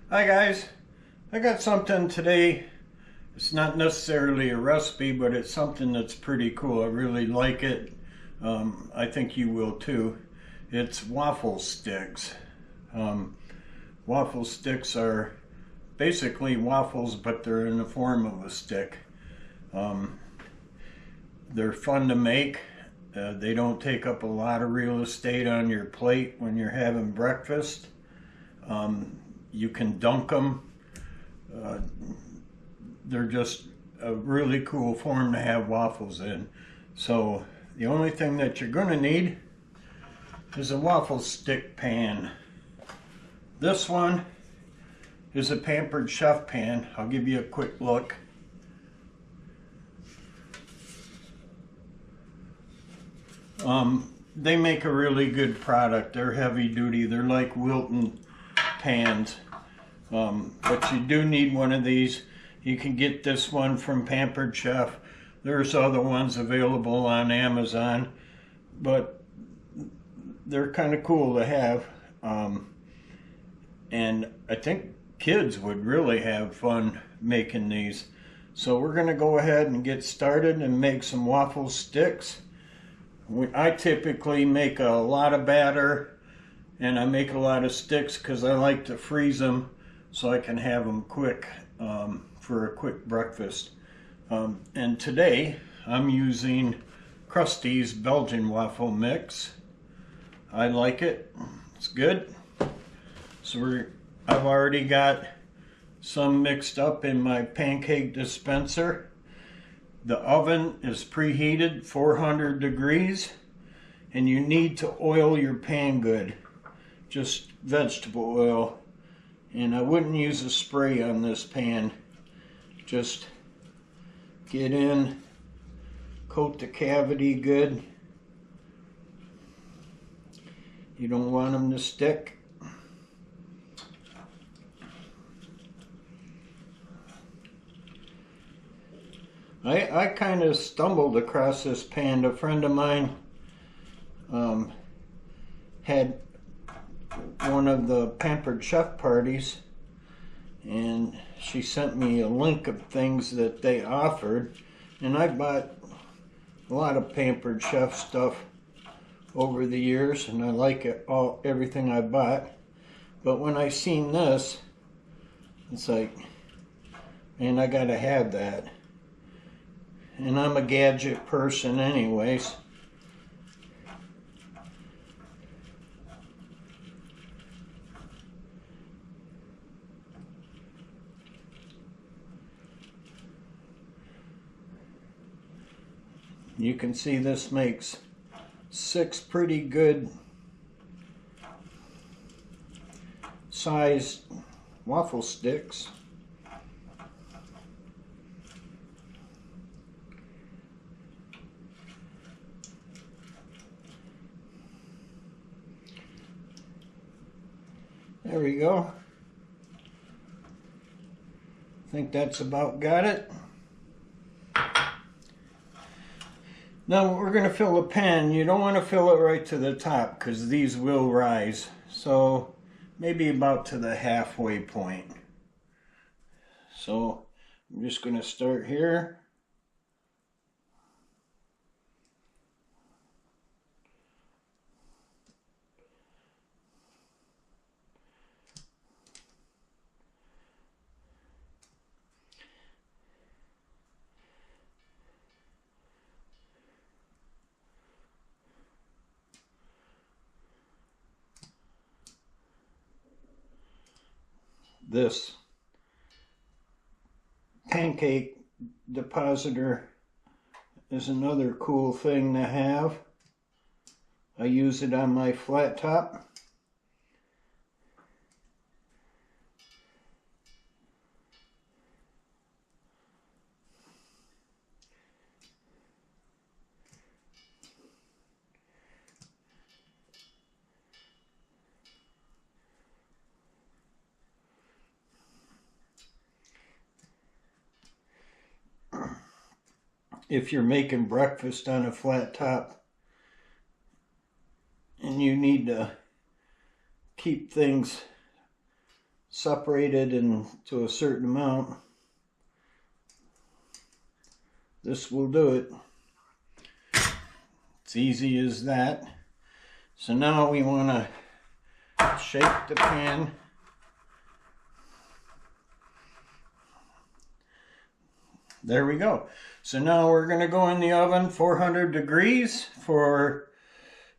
Hi guys, I got something today. It's not necessarily a recipe, but it's something that's pretty cool. I really like it. I think you will too. It's waffle sticks. Um, Waffle sticks are basically waffles, but they're in the form of a stick. Um, they're fun to make. They don't take up a lot of real estate on your plate when you're having breakfast. You can dunk them. Uh, they're just a really cool form to have waffles in. So the only thing that you're going to need is a waffle stick pan. This one is a Pampered Chef pan. I'll give you a quick look. They make a really good product. They're heavy duty. They're like Wilton pans. But you do need one of these. You can get this one from Pampered Chef. There's other ones available on Amazon, but they're kind of cool to have. And I think kids would really have fun making these. So we're going to go ahead and get started and make some waffle sticks. I typically make a lot of batter, and I make a lot of sticks because I like to freeze them so I can have them quick for a quick breakfast. And today I'm using Krusty's Belgian waffle mix. I like it. It's good. So I've already got some mixed up in my pancake dispenser. The oven is preheated 400 degrees, and you need to oil your pan good. Just vegetable oil. And I wouldn't use a spray on this pan. Just get in, coat the cavity good. You don't want them to stick. I kind of stumbled across this pan. A friend of mine had one of the Pampered Chef parties, and she sent me a link of things that they offered, and I bought a lot of Pampered Chef stuff over the years, and I like everything I bought. But when I seen this, it's like, man, I gotta have that. And I'm a gadget person anyways. You can see this makes 6 pretty good sized waffle sticks. There we go. I think that's about got it. Now we're going to fill the pan. You don't want to fill it right to the top because these will rise. So maybe about to the halfway point. So I'm just going to start here. This pancake depositor is another cool thing to have. I use it on my flat top. If you're making breakfast on a flat top and you need to keep things separated into a certain amount. This will do it. It's easy as that. So now we want to shake the pan. There we go. So now we're going to go in the oven 400 degrees for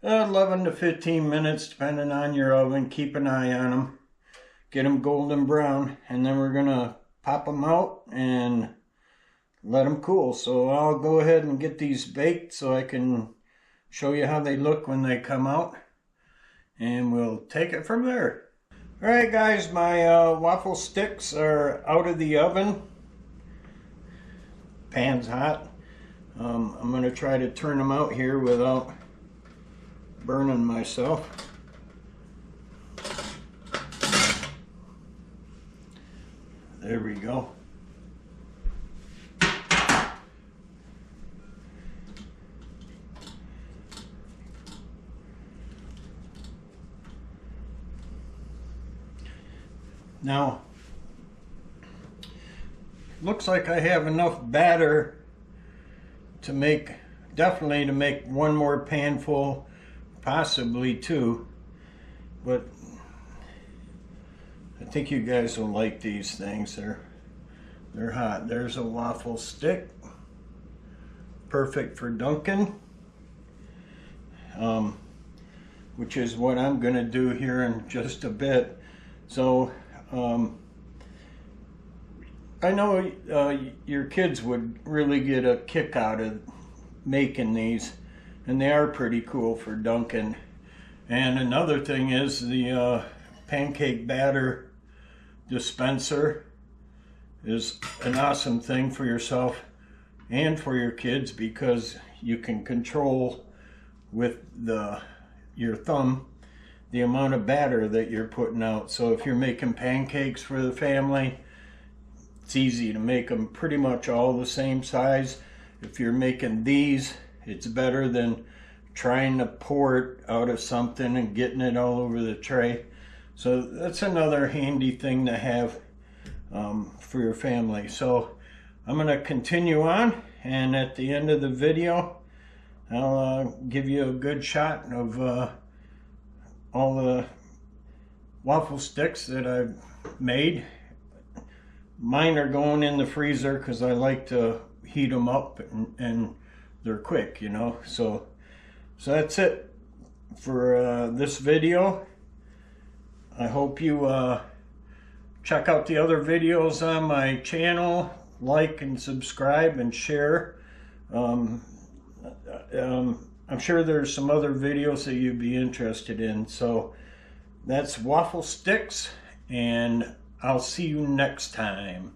11 to 15 minutes, depending on your oven. Keep an eye on them. Get them golden brown, and then we're going to pop them out and let them cool. So I'll go ahead and get these baked so I can show you how they look when they come out, and we'll take it from there. All right, guys, my waffle sticks are out of the oven. Pan's hot. I'm going to try to turn them out here without burning myself. There we go. Now, looks like I have enough batter to make, definitely to make one more pan full, possibly two, but I think you guys will like these things. They're hot. There's a waffle stick, perfect for dunking, which is what I'm gonna do here in just a bit. So I know your kids would really get a kick out of making these, and they are pretty cool for dunking. And another thing is the pancake batter dispenser is an awesome thing for yourself and for your kids, because you can control with your thumb the amount of batter that you're putting out. So if you're making pancakes for the family, it's easy to make them pretty much all the same size. If you're making these, it's better than trying to pour it out of something and getting it all over the tray. So that's another handy thing to have for your family. So I'm going to continue on, and at the end of the video, I'll give you a good shot of all the waffle sticks that I've made. Mine are going in the freezer because I like to heat them up, and they're quick, you know. So that's it for this video. I hope you check out the other videos on my channel, like and subscribe and share. I'm sure there's some other videos that you'd be interested in. So that's Waffle Sticks, and I'll see you next time.